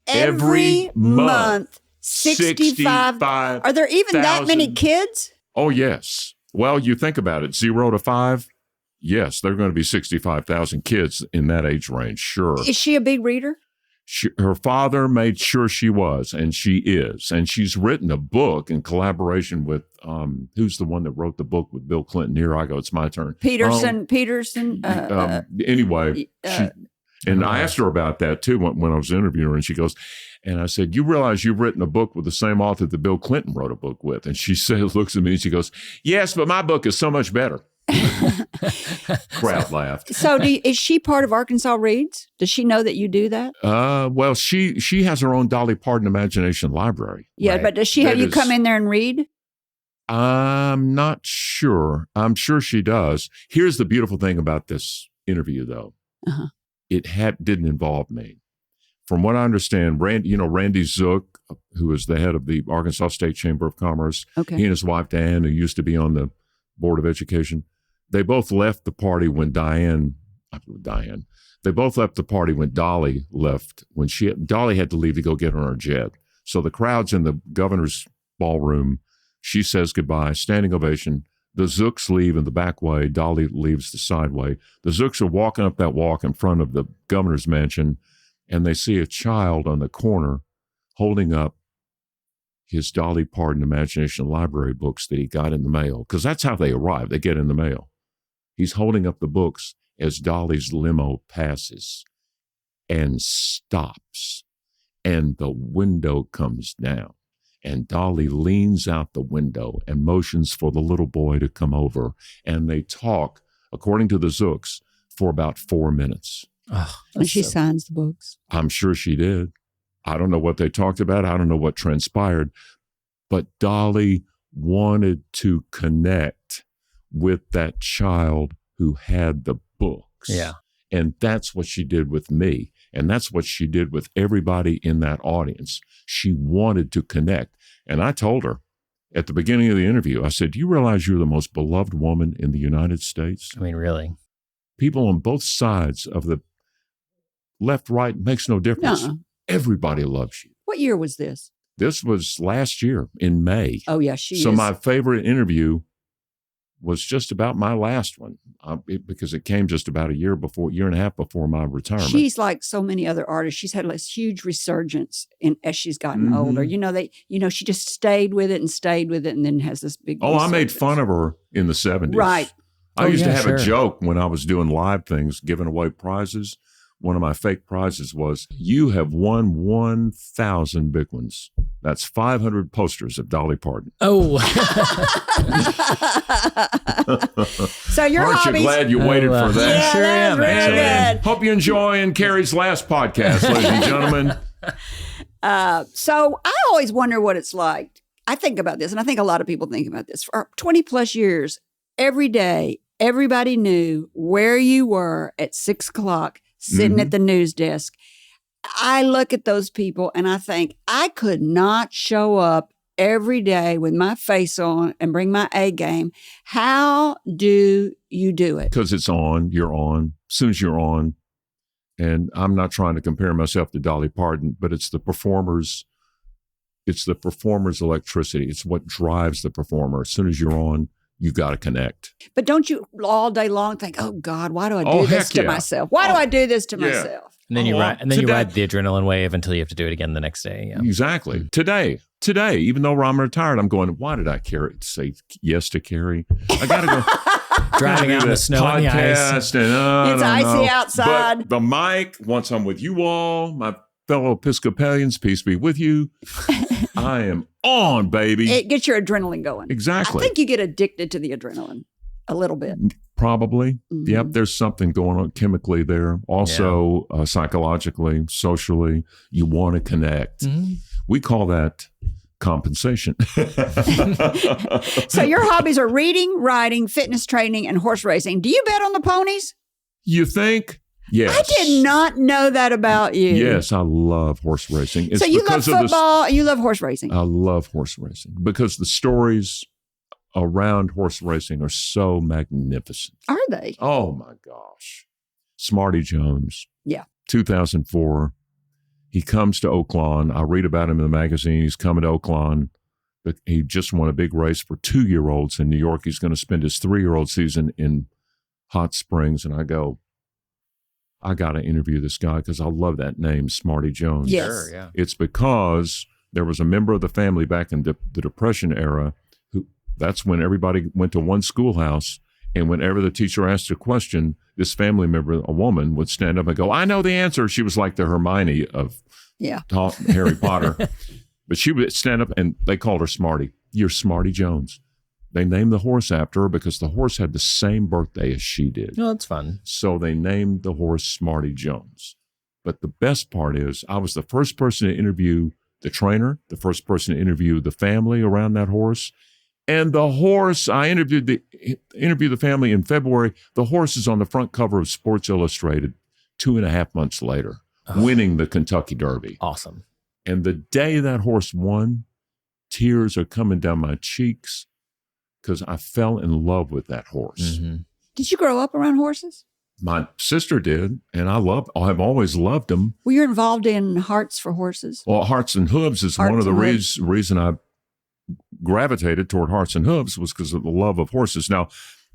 Every month. 65. Are there even that many kids? Oh, yes. Well, you think about it, 0 to 5. Yes, there are going to be 65,000 kids in that age range, sure. Is she a big reader? Her father made sure she was, and she is. And she's written a book in collaboration with, who's the one that wrote the book with Bill Clinton? Here I go, it's my turn. Peterson. Anyway, and I asked her about that too when I was interviewing her, and she goes, and I said, "You realize you've written a book with the same author that Bill Clinton wrote a book with?" And she looks at me and she goes, "Yes, but my book is so much better." Crowd laughed. So is she part of Arkansas Reads? Does she know that you do that? Well, she has her own Dolly Parton Imagination Library. Yeah, but does she have you come in there and read? I'm not sure. I'm sure she does. Here's the beautiful thing about this interview, though. It didn't involve me. From what I understand, Randy Zook, who is the head of the Arkansas State Chamber of Commerce, he and his wife, Diane, who used to be on the Board of Education, they both left the party when Dolly left, when Dolly had to leave to go get on her jet. So the crowd's in the governor's ballroom. She says goodbye, standing ovation. The Zooks leave in the back way. Dolly leaves the side way. The Zooks are walking up that walk in front of the governor's mansion, and they see a child on the corner holding up his Dolly Parton Imagination Library books that he got in the mail, because that's how they arrive. They get in the mail. He's holding up the books as Dolly's limo passes and stops, and the window comes down, and Dolly leans out the window and motions for the little boy to come over, and they talk, according to the Zooks, for about 4 minutes. And she signs the books. I'm sure she did. I don't know what they talked about. I don't know what transpired. But Dolly wanted to connect with that child who had the books. Yeah. And that's what she did with me. And that's what she did with everybody in that audience. She wanted to connect. And I told her at the beginning of the interview, I said, do you realize you're the most beloved woman in the United States? I mean, really. People on both sides of the left, right, makes no difference. Nuh-uh. Everybody loves you. What year was this? This was last year in May. Oh, yeah, she So is. my favorite interview was just about my last one because it came just about year and a half before my retirement. She's like so many other artists. She's had this huge resurgence as she's gotten older. She just stayed with it, and then has this big. I made fun of her in the 70s. Right. I used to have a joke when I was doing live things, giving away prizes. One of my fake prizes was, you have won 1,000 big ones. That's 500 posters of Dolly Parton. Oh. So your Aren't hobbies. you glad you waited for that? Yeah, Sure that was am, really good. Hope you enjoy Kerry's last podcast, ladies and gentlemen. So I always wonder what it's like. I think about this, and I think a lot of people think about this. For 20 plus years, every day, everybody knew where you were at 6 o'clock, sitting at the news desk. I look at those people and I think I could not show up every day with my face on and bring my A game. How do you do it? Because it's on, you're on. As soon as you're on, and I'm not trying to compare myself to Dolly Parton, but it's the performer's electricity. It's what drives the performer. As soon as you're on, you got to connect. But don't you all day long think, oh God, why do I do this to myself? Why do I do this to myself? And then you ride the adrenaline wave until you have to do it again the next day. Yeah. Exactly. Today, even though I'm retired, I'm going, why did I say yes to Kerry? I got to go. Driving out in the snow and the ice. And, it's icy outside. But the mic, once I'm with you all, my fellow Episcopalians, peace be with you. I am on, baby. It gets your adrenaline going. Exactly. I think you get addicted to the adrenaline a little bit. Probably. Mm-hmm. Yep. There's something going on chemically there. Also, psychologically, socially, you want to connect. Mm-hmm. We call that compensation. So your hobbies are reading, writing, fitness training, and horse racing. Do you bet on the ponies? You think? Yes. I did not know that about you. Yes, I love horse racing. It's so you love football, you love horse racing. I love horse racing because the stories around horse racing are so magnificent. Are they? Oh my gosh. Smarty Jones. Yeah. 2004. He comes to Oaklawn. I read about him in the magazine. He's coming to Oaklawn. But he just won a big race for 2-year-olds in New York. He's going to spend his 3-year-old season in Hot Springs. And I go, I got to interview this guy because I love that name, Smarty Jones. Yes. Sure, yeah. It's because there was a member of the family back in the Depression era that's when everybody went to one schoolhouse. And whenever the teacher asked a question, this family member, a woman, would stand up and go, I know the answer. She was like the Hermione of Harry Potter. But she would stand up and they called her Smarty. You're Smarty Jones. They named the horse after her because the horse had the same birthday as she did. Oh, that's fun. So they named the horse Smarty Jones. But the best part is I was the first person to interview the trainer, the first person to interview the family around that horse. And the horse, I interviewed the family in February. The horse is on the front cover of Sports Illustrated 2.5 months later, winning the Kentucky Derby. Awesome. And the day that horse won, tears are coming down my cheeks because I fell in love with that horse. Mm-hmm. Did you grow up around horses? My sister did, and I've always loved them. Well, you're involved in Hearts for Horses. Well, Hearts and Hooves is one of the reason I gravitated toward Hearts and Hooves was because of the love of horses. Now,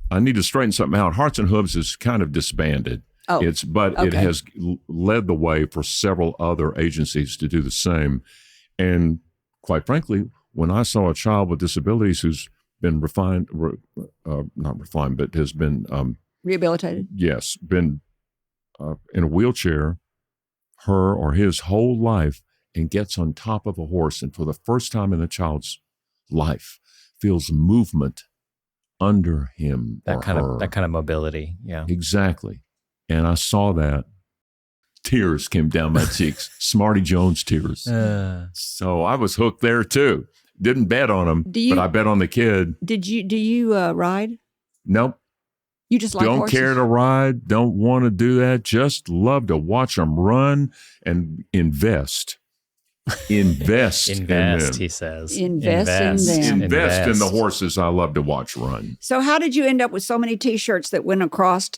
I need to straighten something out. Hearts and Hooves is kind of disbanded. It has led the way for several other agencies to do the same. And quite frankly, when I saw a child with disabilities who's been not refined, but has been rehabilitated. Yes, been in a wheelchair, her or his whole life, and gets on top of a horse, and for the first time in the child's life, feels movement under him that or kind her. of that kind of mobility. Yeah, exactly. And I saw that. Tears came down my cheeks. Smarty Jones tears. So I was hooked there too. Didn't bet on him, but I bet on the kid. Do you ride? Nope. You just like don't horses? care to ride, don't want to do that, just love to watch them run and invest. Invest in them. he says. Invest in them. Invest in the horses I love to watch run. So how did you end up with so many T-shirts that went across?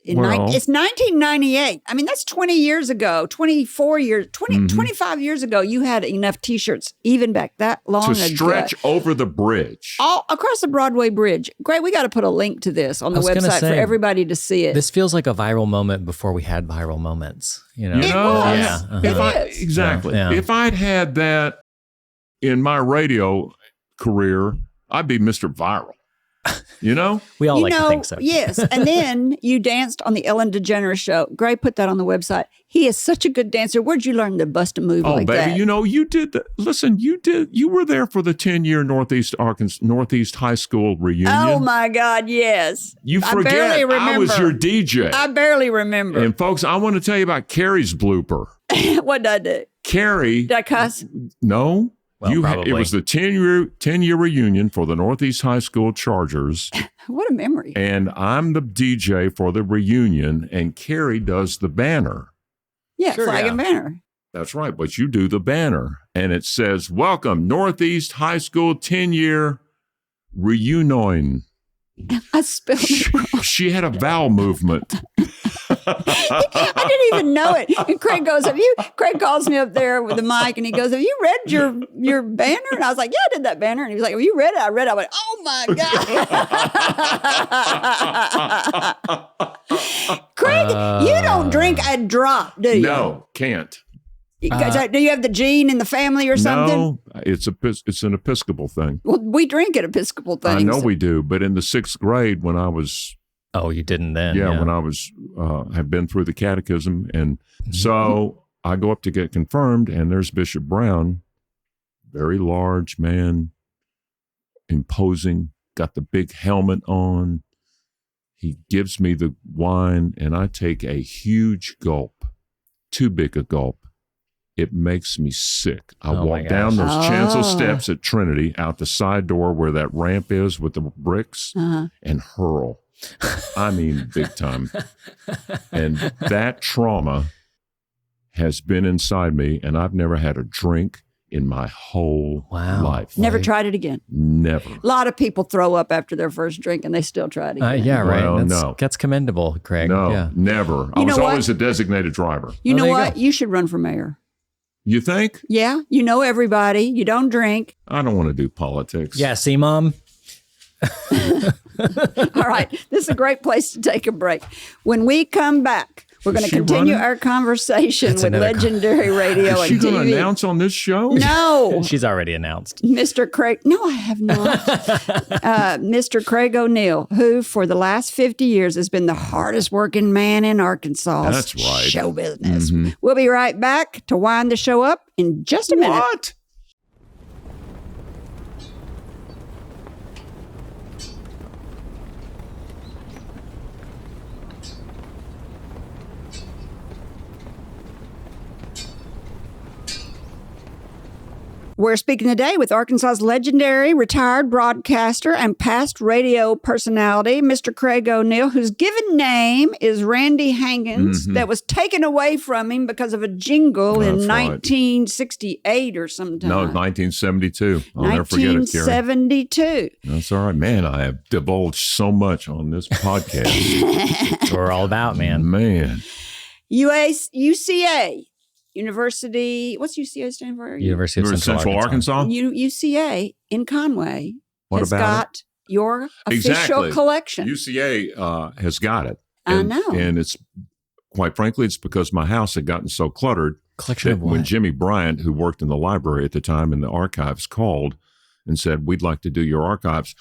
Well- It's 1998. I mean, that's 20 years ago, 24 years, 25 years ago. You had enough T-shirts even back that long To ago. stretch over the bridge. All across the Broadway Bridge. Great. We got to put a link to this on the I was gonna website for say, everybody to see it. This feels like a viral moment before we had viral moments. You know? It was. Yeah. It is. Exactly. Yeah. If I'd had that in my radio career, I'd be Mr. Viral. You know? We all You like know, to think so. yes. And then you danced on the Ellen DeGeneres show. Gray put that on the website. He is such a good dancer. Where'd you learn to bust a move Oh, like baby, that? you know, you did the, listen, you were there for the 10-year Northeast High School reunion. Oh my God, yes. You I forget barely remember. I was your DJ. I barely remember. And folks, I want to tell you about Kerry's blooper. What did I do? Kerry, Did I cuss? no. Well, It probably. was the 10-year reunion for the Northeast High School Chargers. What a memory. And I'm the DJ for the reunion, and Kerry does the banner. Yeah, Sure, flag yeah. and banner. That's right, but you do the banner, and it says, "Welcome, Northeast High School 10-year reunion." I spelled it wrong. She had a vowel movement. I didn't even know it. And Craig goes, Craig calls me up there with the mic and he goes, have you read your banner? And I was like, yeah, I did that banner. And he was like, have you read it? I read it. I went, oh my God. Craig, you don't drink a drop, do you? No, can't. Do you have the gene in the family or something? No, it's an Episcopal thing. Well, we drink at Episcopal things. I know we do, but in the 6th grade when I was Oh, you didn't then? when I was had been through the catechism, and so I go up to get confirmed, and there's Bishop Brown, very large man, imposing, got the big helmet on. He gives me the wine, and I take a huge gulp, too big a gulp. It makes me sick. I Oh, my walk down gosh. those chancel Oh. steps at Trinity, out the side door where that ramp is with the bricks, Uh-huh. and hurl. I mean, big time. And that trauma has been inside me, and I've never had a drink in my whole Wow. life. Never tried it again. Never. A lot of people throw up after their first drink and they still try it again. Yeah, right. Well, that's, no. that's commendable, Craig. No, Yeah. never. I You was know what? always a designated driver. You Well, know there you what? go. You should run for mayor. You think? Yeah, you know everybody. You don't drink. I don't want to do politics. Yeah, see, Mom? All right, this is a great place to take a break. When we come back, we're going to she continue running? our convection That's with another legendary radio Is she and going to TV. announce on this show? No, She's already announced. Mr. Craig. No, I have not. Mr. Craig O'Neill, who for the last 50 years has been the hardest working man in Arkansas. That's right. Show business. We'll be right back to wind the show up in just a minute. What? We're speaking today with Arkansas's legendary retired broadcaster and past radio personality, Mr. Craig O'Neill, whose given name is Randy Hankins, that was taken away from him because of a jingle in That's right. 1968 or sometime. No, 1972. I'll never forget it, Kerry. 1972. That's all right. Man, I have divulged so much on this podcast. That's what we're all about, man. Man. UCA. University, what's UCA stand for? University of You're in Central, Arkansas. UCA in Conway What has about got your official Exactly. collection. UCA has got it. I And, know. And it's, quite frankly, it's because my house had gotten so cluttered Collection that of when what? Jimmy Bryant, who worked in the library at the time in the archives, called and said, we'd like to do your archives.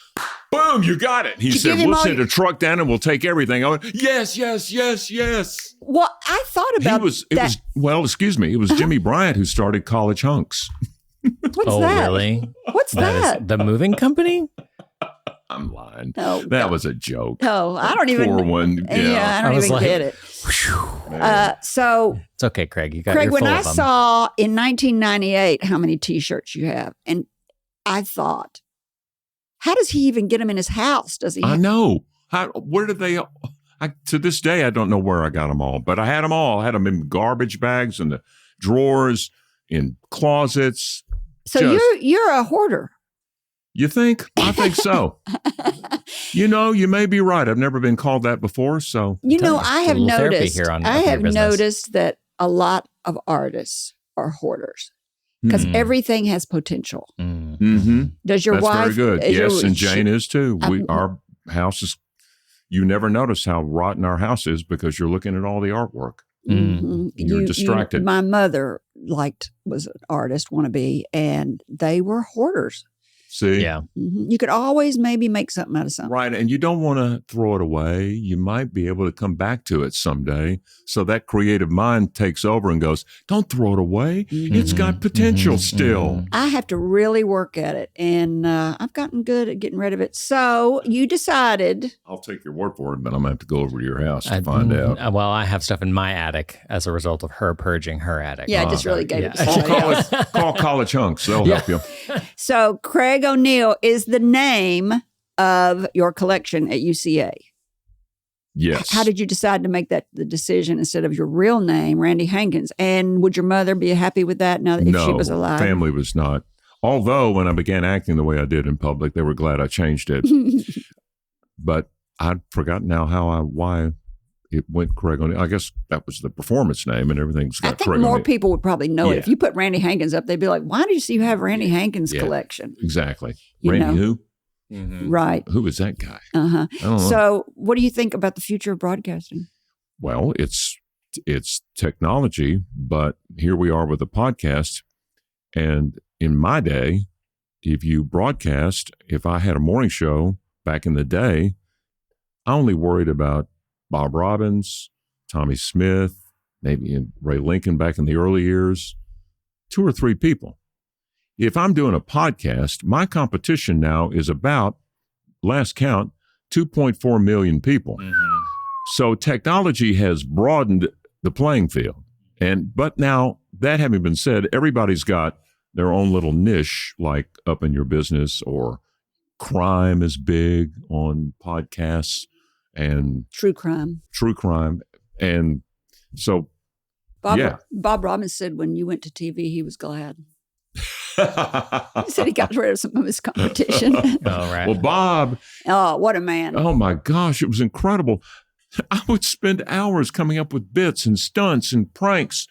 Boom, you got it. He Did you said, give him we'll all send your- a truck down and we'll take everything. I went, yes, yes, yes, yes. Well, I thought about that. It was Jimmy Bryant who started College Hunks. What's Oh, that? really? What's that? Is the moving company? I'm lying. No, That no. was a joke. Oh, I don't even. Poor one. Yeah, I don't I was even like- get it. So, It's okay, Craig. You got Craig, you're when full I of them. saw in 1998 how many T-shirts you have, and I thought, how does he even get them in his house? Does he? I know. Where did they? To this day, I don't know where I got them all, but I had them all. I had them in garbage bags, in the drawers, in closets. So you're a hoarder. You think? I think so. You may be right. I've never been called that before. So I have noticed. Here on I have Business. noticed that a lot of artists are hoarders because everything has potential. Mm-hmm. Does your That's wife? very good. Yes, and Jane is too. Our house is. You never notice how rotten our house is because you're looking at all the artwork. Mm-hmm. You're distracted. My mother was an artist, wannabe, and they were hoarders. See? Yeah. Mm-hmm. You could always maybe make something out of something. Right. And you don't want to throw it away. You might be able to come back to it someday. So that creative mind takes over and goes, don't throw it away. Mm-hmm. It's got potential still. I have to really work at it. And I've gotten good at getting rid of it. So you decided. I'll take your word for it, but I'm going to have to go over to your house to find out. Well, I have stuff in my attic as a result of her purging her attic. Yeah, I just really gave it to Call College Hunks. They'll help you. So Craig O'Neill is the name of your collection at UCA. Yes. How did you decide to make that the decision instead of your real name, Randy Hankins? And would your mother be happy with that now if she was alive? No, family was not. Although when I began acting the way I did in public, they were glad I changed it. But I'd forgotten now why it went Craig O'Neill. I guess that was the performance name and everything's got I think Craig more O'Neill. people would probably know it. If you put Randy Hankins up, they'd be like, why did you have Randy Hankins collection? Exactly. You Randy know? who? Mm-hmm. Right. Who is that guy? Uh-huh. I don't know. So what do you think about the future of broadcasting? Well, it's technology, but here we are with a podcast. And in my day, if you broadcast, if I had a morning show back in the day, I only worried about Bob Robbins, Tommy Smith, maybe Ray Lincoln back in the early years, 2 or 3 people. If I'm doing a podcast, my competition now is about, last count, 2.4 million people. Mm-hmm. So technology has broadened the playing field. But now, that having been said, everybody's got their own little niche, like Up in Your Business, or crime is big on podcasts, and True crime. And so, Bob Robbins said when you went to TV, he was glad. He said he got rid of some of his competition. Oh, right. Well, Bob. Oh, what a man. Oh, my gosh. It was incredible. I would spend hours coming up with bits and stunts and pranks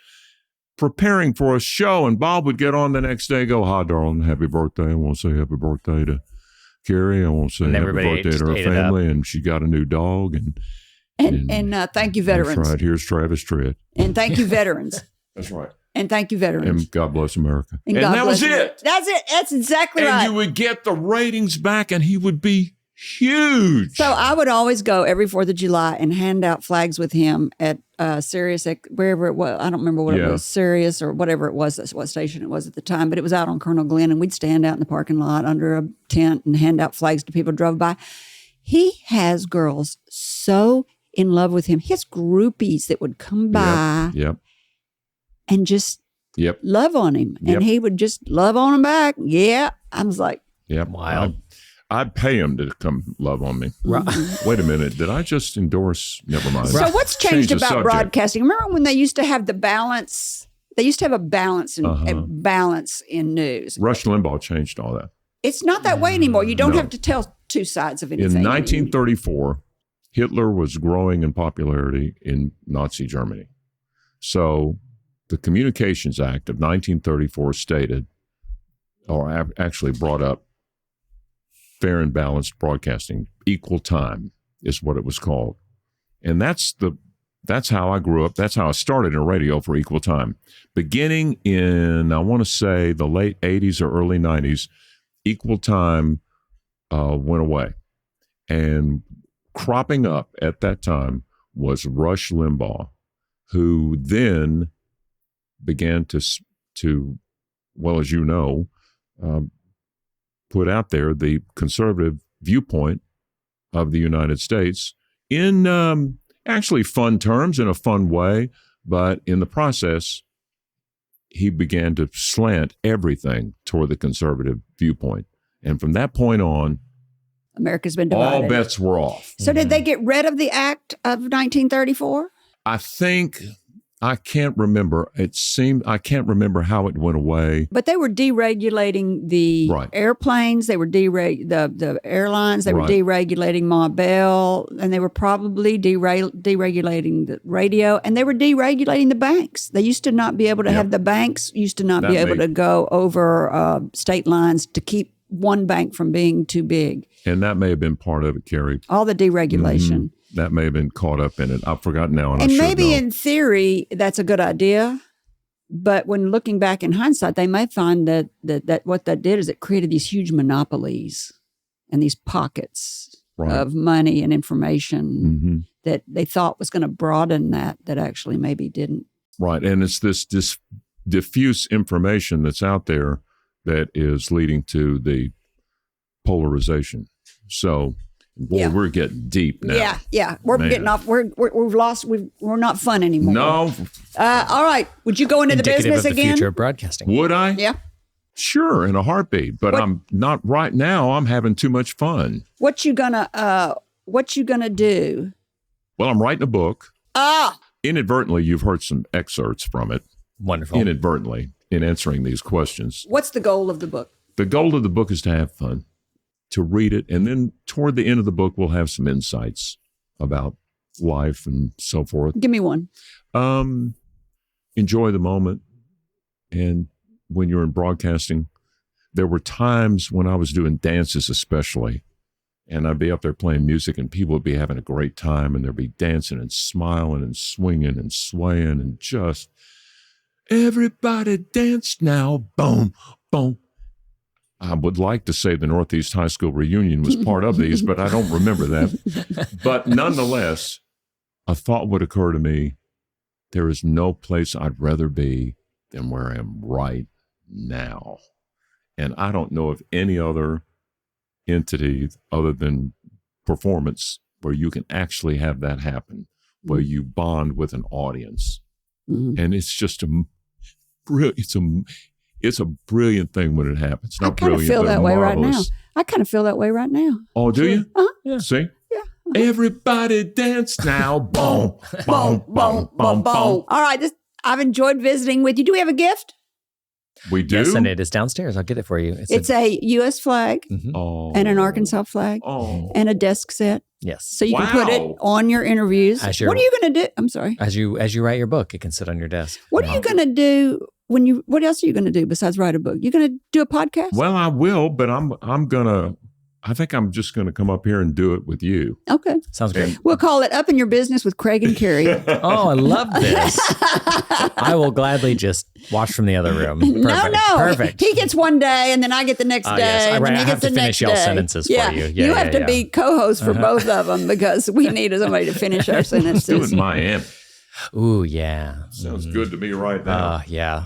preparing for a show. And Bob would get on the next day and go, hi, darling, happy birthday. I want to say happy birthday to Kerry. I want to say happy birthday to her family. And she got a new dog. And thank you, veterans. That's right. Here's Travis Tritt. And thank you, veterans. That's right. And thank you, veterans. And God bless America. And that was it. That's it. That's exactly right. And you would get the ratings back and he would be huge. So I would always go every 4th of July and hand out flags with him at Sirius, wherever it was. I don't remember what it was, Sirius or whatever it was, that's what station it was at the time, but it was out on Colonel Glenn, and we'd stand out in the parking lot under a tent and hand out flags to people who drove by. He has girls so in love with him. He has groupies that would come by and just love on him. And he would just love on them back. Yeah. I was like, wild. I'd pay him to come love on me. Right. Wait a minute. Did I just endorse? Never mind. So what's changed about broadcasting? Remember when they used to have the balance? They used to have a balance in news. Rush Limbaugh changed all that. It's not that way anymore. You don't have to tell 2 sides of anything. In 1934, Hitler was growing in popularity in Nazi Germany. So the Communications Act of 1934 stated, or actually brought up, fair and balanced broadcasting, equal time is what it was called. And that's how I grew up. That's how I started in radio for equal time. Beginning in, I want to say, the late 80s or early 90s, equal time went away. And cropping up at that time was Rush Limbaugh, who then began to well, as you know, put out there the conservative viewpoint of the United States in actually fun terms, in a fun way, but in the process, he began to slant everything toward the conservative viewpoint. And from that point on, America's been divided. All bets were off. So did they get rid of the Act of 1934? I think, I can't remember. I can't remember how it went away. But they were deregulating the airplanes. They were the airlines. They were deregulating Ma Bell, and they were probably deregulating the radio, and they were deregulating the banks. They used to not be able to have the banks. Used to not be able to go over state lines to keep one bank from being too big. And that may have been part of it, Kerry. All the deregulation. That may have been caught up in it. I've forgotten now. And maybe in theory, that's a good idea. But when looking back in hindsight, they may find that what that did is it created these huge monopolies and these pockets of money and information that they thought was going to broaden that actually maybe didn't. Right. And it's this diffuse information that's out there that is leading to the polarization. So, boy, we're getting deep now. Yeah. We're getting off. We've lost. We're not fun anymore. No. All right. Would you go into Indicative the business of the again? future of broadcasting. Would I? Yeah. Sure, in a heartbeat. But I'm not right now. I'm having too much fun. What you gonna do? Well, I'm writing a book. Inadvertently, you've heard some excerpts from it. Wonderful. Inadvertently, in answering these questions. What's the goal of the book? The goal of the book is to have fun, to read it, and then toward the end of the book, we'll have some insights about life and so forth. Give me one. Enjoy the moment. And when you're in broadcasting, there were times when I was doing dances especially, and I'd be up there playing music and people would be having a great time and they'd be dancing and smiling and swinging and swaying and just, everybody dance now, boom, boom. I would like to say the Northeast High School reunion was part of these, but I don't remember that. But nonetheless, a thought would occur to me, there is no place I'd rather be than where I am right now. And I don't know of any other entity other than performance where you can actually have that happen, where you bond with an audience. And it's just it's a brilliant thing when it happens. Not brilliant, but feel that way right now. marvelous. I kind of feel that way right now. Oh, do you? Uh-huh. Yeah. See? Yeah. Everybody dance now. Boom, boom, boom, boom, boom. All right. I've enjoyed visiting with you. Do we have a gift? We do? Yes, and it is downstairs. I'll get it for you. It's a U.S. flag Oh. and an Arkansas flag and a desk set. Yes. So you can put it on your interviews. What are you going to do? I'm sorry. As you write your book, it can sit on your desk. What are you going to do what else are you going to do besides write a book? You going to do a podcast? Well, I will, but I think I'm just going to come up here and do it with you. Okay. Sounds great. We'll call it Up in Your Business with Craig and Kerry. Oh, I love this. I will gladly just watch from the other room. Perfect. No. Perfect. He gets one day and then I get the next day. Yes. And then I he have gets to the finish next y'all day. sentences for you. You have to be co-host for both of them because we need somebody to finish our sentences. Do it in Miami. Ooh, yeah. Sounds good to me right now. Yeah.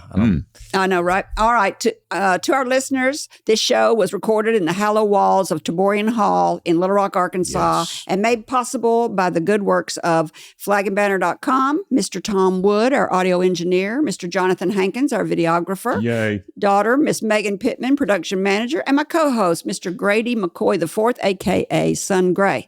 I know, right? All right. To our listeners, this show was recorded in the hallowed walls of Taborian Hall in Little Rock, Arkansas, and made possible by the good works of flagandbanner.com, Mr. Tom Wood, our audio engineer, Mr. Jonathan Hankins, our videographer, Yay. daughter, Miss Megan Pittman, production manager, and my co-host, Mr. Grady McCoy IV, a.k.a. Son Gray.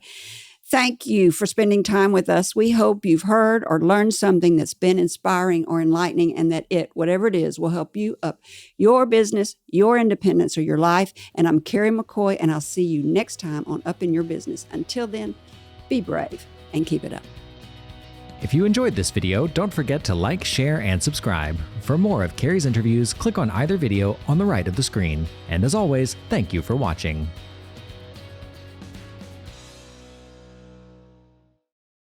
Thank you for spending time with us. We hope you've heard or learned something that's been inspiring or enlightening and that whatever it is, will help you up your business, your independence, or your life. And I'm Kerry McCoy, and I'll see you next time on Up in Your Business. Until then, be brave and keep it up. If you enjoyed this video, don't forget to like, share, and subscribe. For more of Kerry's interviews, click on either video on the right of the screen. And as always, thank you for watching.